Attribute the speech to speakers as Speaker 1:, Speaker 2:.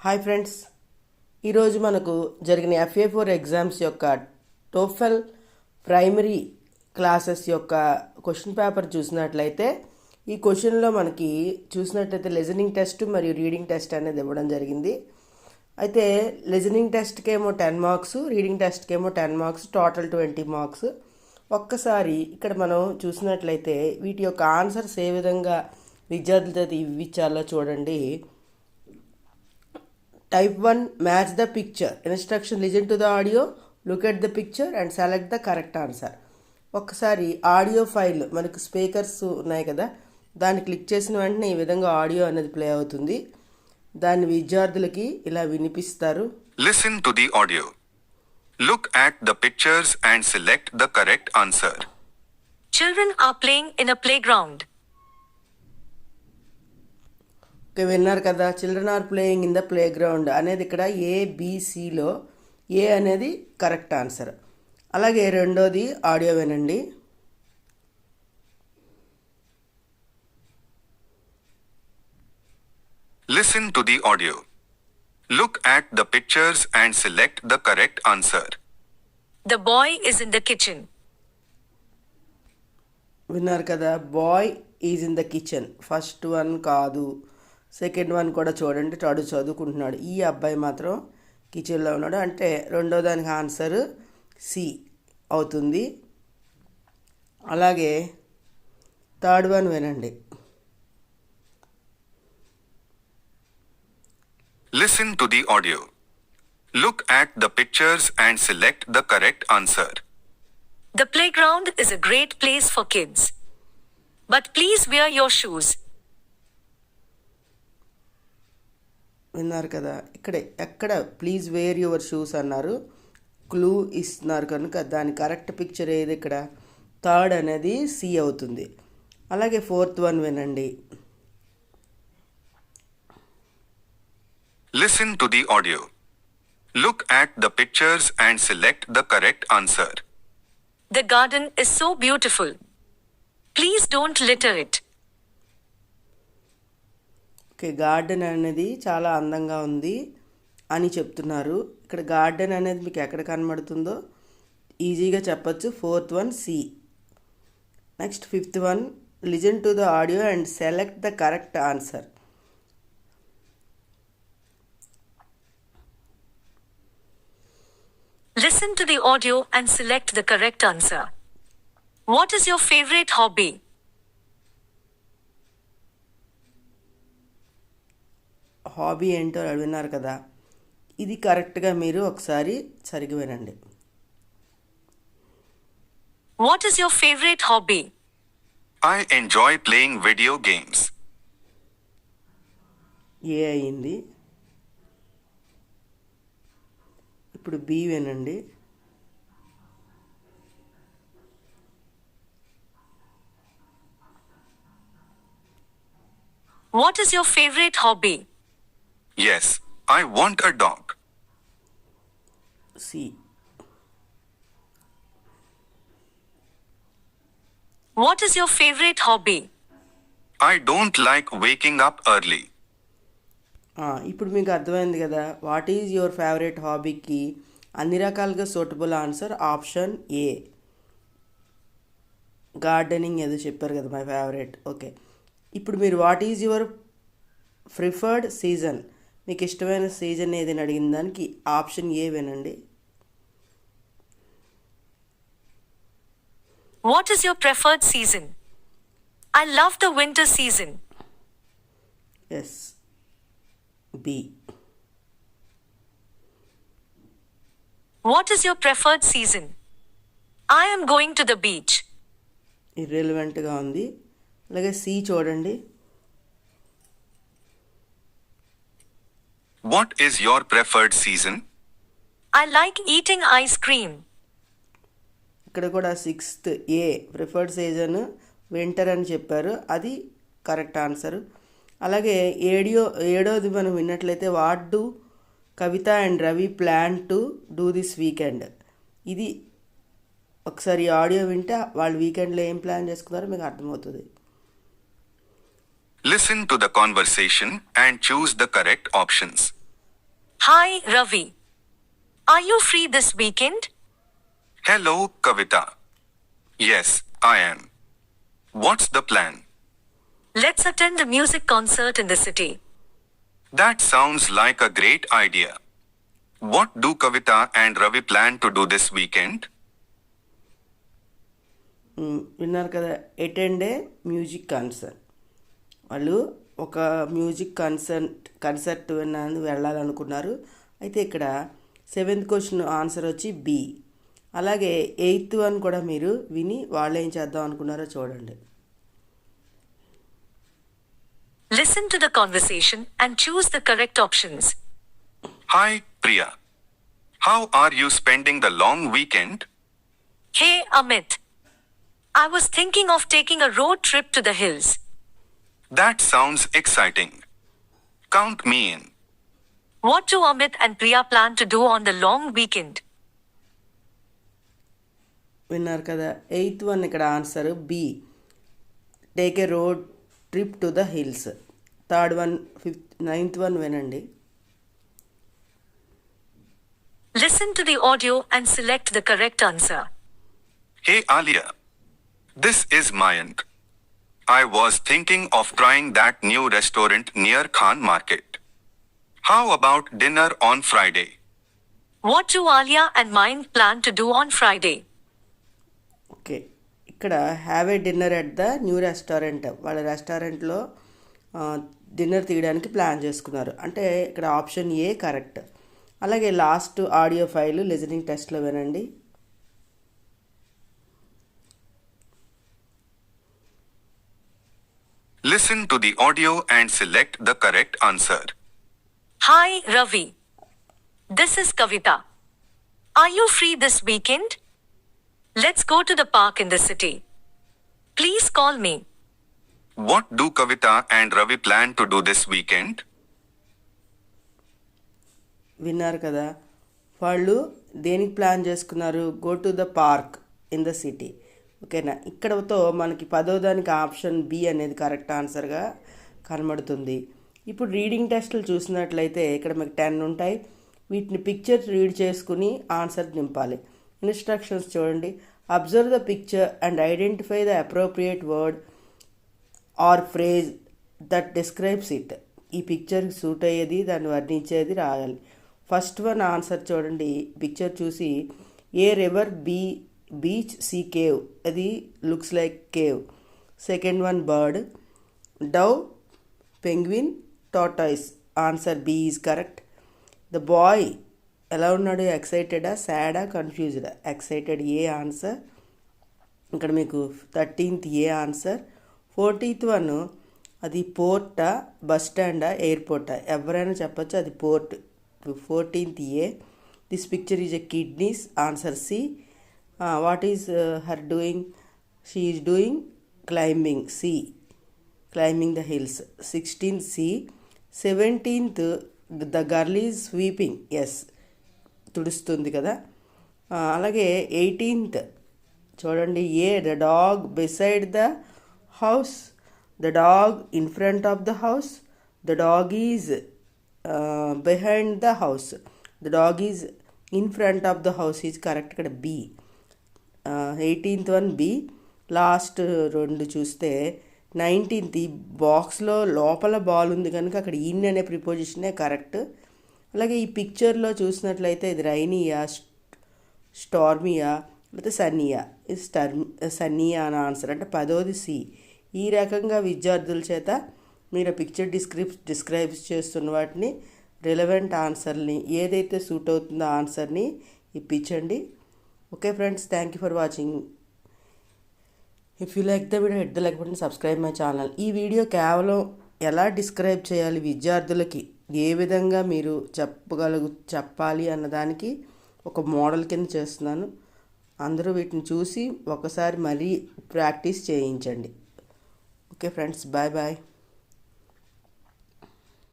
Speaker 1: Hi friends, ఈరోజు మనకు జరిగిన FA4 ఎగ్జామ్స్ యొక్క టోఫెల్ ప్రైమరీ క్లాసెస్ యొక్క క్వశ్చన్ పేపర్ చూసినట్లయితే ఈ క్వశ్చన్లో మనకి చూసినట్లయితే లిజనింగ్ టెస్ట్ మరియు రీడింగ్ టెస్ట్ అనేది ఇవ్వడం జరిగింది. అయితే లిజనింగ్ టెస్ట్కి ఏమో 10 మార్క్స్, రీడింగ్ టెస్ట్కి ఏమో 10 మార్క్స్, టోటల్ 20 మార్క్స్. ఒక్కసారి ఇక్కడ మనం చూసినట్లయితే వీటి యొక్క ఆన్సర్స్ ఏ విధంగా విద్యార్థులతో ఇవ్వించాలో చూడండి. Type 1, match the picture. Instruction: listen to the audio, look at the picture and select the correct answer. ఒక్కసారి ఆడియో ఫైల్ మనకు స్పీకర్స్ ఉన్నాయి కదా, దాన్ని క్లిక్ చేసిన వెంటనే ఈ విధంగా ఆడియో అనేది ప్లే అవుతుంది. దాన్ని విద్యార్థులకి ఇలా వినిపిస్తారు.
Speaker 2: Listen to the audio. Look at the pictures and select the correct answer.
Speaker 3: Children are playing in a playground.
Speaker 1: విన్నారు కదా, children are playing in the playground అనేది ఇక్కడ ABCలో ఏ అనేది కరెక్ట్ ఆన్సర్. అలాగే రెండోది ఆడియో వినండి.
Speaker 2: Listen to the audio. Look at the pictures and select the correct answer.
Speaker 3: The boy is in the kitchen.
Speaker 1: విన్నారు కదా, boy is in the kitchen. First one కాదు, second one కూడా చూడండి, చదువుకుంటున్నాడు. ఈ అబ్బాయి మాత్రం కిచెన్లో ఉన్నాడు, అంటే రెండో దానికి ఆన్సర్ సి అవుతుంది. అలాగే థర్డ్ వన్ వినండి.
Speaker 2: Listen to the audio. Look at the pictures and select the correct answer.
Speaker 3: The playground is a great place for kids. But please wear your shoes.
Speaker 1: విన్నారు కదా, ఎక్కడ ప్లీజ్ వేర్ యువర్ షూస్ అన్నారు, clue ఇస్తున్నారు కనుక దాని correct picture ఏది ఇక్కడ third అనేది సి అవుతుంది. అలాగే ఫోర్త్ వన్ వినండి.
Speaker 2: Listen to the audio. Look at the pictures and select the correct answer.
Speaker 3: The garden is so beautiful. Please don't litter it.
Speaker 1: Okay, garden అనేది చాలా అందంగా ఉంది అని చెప్తున్నారు. ఇక్కడ గార్డెన్ అనేది మీకు ఎక్కడ కనబడుతుందో ఈజీగా చెప్పచ్చు. Fourth one C. Next fifth one, listen to the audio and select the correct answer.
Speaker 3: Listen to the audio and select the correct answer. What is your favorite hobby?
Speaker 1: Hobby ఏంటో విన్నారు కదా, ఇది కరెక్ట్గా మీరు ఒకసారి సరిగ్గా వినండి.
Speaker 3: What is your favorite hobby?
Speaker 2: I enjoy playing video games.
Speaker 1: ఏ అయింది. ఇప్పుడు బి వినండి.
Speaker 3: What is your favorite hobby?
Speaker 2: Yes, I want a dog.
Speaker 1: C.
Speaker 3: What is your favorite hobby?
Speaker 2: I don't like waking up early.
Speaker 1: ఇప్పుడు మీకు అర్థమైంది కదా, what is your favourite హాబీకి అన్ని రకాలుగా suitable answer option A. Gardening ఏదో చెప్పారు కదా my favourite. Okay, ఇప్పుడు మీరు what is your preferred season, మీకు ఇష్టమైన సీజన్ ఏదని అడిగిన దానికి ఆప్షన్ ఏ వినండి.
Speaker 3: What is your preferred season? I love the winter season.
Speaker 1: Yes, B.
Speaker 3: What is your preferred season? I am going to the beach.
Speaker 1: ఇర్రెలవెంట్గా ఉంది. అలాగే C చూడండి.
Speaker 2: What is your preferred season?
Speaker 3: I like eating ice cream.
Speaker 1: ఇక్కడ కూడా sixth A preferred season winter అని చెప్పారు, అది correct answer. అలాగే ఏడోది మనం విన్నట్లయితే what do Kavitha and Ravi plan to do this weekend. ఇది ఒకసారి ఆడియో వింటే వాళ్ళు వీకెండ్లో ఏం ప్లాన్ చేసుకున్నారో మీకు అర్థమవుతుంది.
Speaker 2: Listen to the conversation and choose the correct options.
Speaker 3: Hi, Ravi. Are you free this weekend?
Speaker 2: Hello, Kavita. Yes, I am. What's the plan?
Speaker 3: Let's attend a music concert in the city.
Speaker 2: That sounds like a great idea. What do Kavita and Ravi plan to do this weekend?
Speaker 1: విన్నారు కదా, attend ఏ music concert. వాళ్ళు ఒక music concert వెళ్ళాలనుకున్నారు. అయితే ఇక్కడ 7th question answer వచ్చి B. అలాగే 8th one కూడా మీరు విని వాళ్ళు ఏం చేద్దాం అనుకున్నారో చూడండి.
Speaker 3: Listen to the conversation and choose the correct options.
Speaker 2: Hi, Priya. How are you spending the long weekend?
Speaker 3: Hey, Amit. I was thinking of taking a road trip to the hills.
Speaker 2: That sounds exciting. Count me in.
Speaker 3: What do Amit and Priya plan to do on the long weekend?
Speaker 1: విన్నారు కదా, 8th one ఇక్కడ answer B, take a road trip to the hills. 3rd one 9th one వినండి.
Speaker 3: Listen to the audio and select the correct answer.
Speaker 2: Hey, Alia. This is Mayank. I was thinking of trying that new restaurant near Khan Market. How about dinner on Friday?
Speaker 3: What do Alia and mine plan to do on Friday?
Speaker 1: Okay, ఇక్కడ have a dinner at the new restaurant. వాళ్ళ రెస్టారెంట్లో dinner తీయడానికి plan చేసుకున్నారు. అంటే ఇక్కడ option A correct. అలాగే last audio file listening టెస్ట్లో వినండి.
Speaker 2: Listen to the audio and select the correct answer.
Speaker 3: Hi, Ravi. This is Kavita. Are you free this weekend? Let's go to the park in the city. Please call me.
Speaker 2: What do Kavita and Ravi plan to do this weekend?
Speaker 1: విన్నారు కదా, వాళ్ళు దేనికి plan చేసుకున్నారు? Go to the park in the city. ఓకేనా, ఇక్కడతో మనకి 10వ దానికి ఆప్షన్ బి అనేది కరెక్ట్ ఆన్సర్గా కనబడుతుంది. ఇప్పుడు రీడింగ్ టెస్టులు చూసినట్లయితే ఇక్కడ మీకు 10 ఉంటాయి. వీటిని పిక్చర్స్ రీడ్ చేసుకుని ఆన్సర్ నింపాలి. ఇన్స్ట్రక్షన్స్ చూడండి. Observe the picture and identify the appropriate word or phrase that describes it. ఈ పిక్చర్కి సూట్ అయ్యేది, దాన్ని వర్ణించేది రాయాలి. ఫస్ట్ వన్ ఆన్సర్ చూడండి. పిక్చర్ చూసి a river, beach, sea, cave. అది looks like cave. Second one bird, dove, penguin, tortoise. Answer B is correct. The boy ఎలా ఉన్నాడు? ఎక్సైటెడా, సాడా, కన్ఫ్యూజ్డా? Excited a answer. ఇక్కడ మీకు 13th ఏ ఆన్సర్. 14th వన్ అది పోర్టా, బస్ స్టాండా, ఎయిర్పోర్టా? ఎవరైనా చెప్పచ్చు, అది port. 14th A. This picture is a kidneys. Answer C. What is her doing? She is doing climbing. C, climbing the hills. 16th C. 17th the girl is sweeping. Yes, తుడుస్తుంది కదా. అలాగే 18th చూడండి. A the dog beside the house, the dog in front of the house, the dog is behind the house, the dog is in front of the house is correct. ఇక్కడ B. 18th one B. Last 2 చూస్తే 19th ఈ బాక్స్లో లోపల ball ఉంది కనుక అక్కడ in అనే ప్రిపోజిషనే correct. అలాగే ఈ పిక్చర్లో చూసినట్లయితే ఇది రైనియా, స్టార్మియా, లేకపోతే సన్నియా. ఇది సన్నియా అని ఆన్సర్. అంటే 10వది సి. ఈ రకంగా విద్యార్థుల చేత మీరు పిక్చర్ డిస్క్రైబ్ చేస్తున్న వాటిని రిలవెంట్ ఆన్సర్ని ఏదైతే సూట్ అవుతుందో ఆన్సర్ని ఇప్పించండి. Okay friends, thank you for watching. If you like the video hit the like button, subscribe my channel. ఈ వీడియో కేవలం ఎలా డిస్క్రైబ్ చేయాలి, విద్యార్థులకి ఏ విధంగా మీరు చెప్పాలి అన్నదానికి ఒక మోడల్ కింద చేస్తున్నాను. అందరూ వీటిని చూసి ఒకసారి మరీ ప్రాక్టీస్ చేయించండి. Okay friends, bye bye.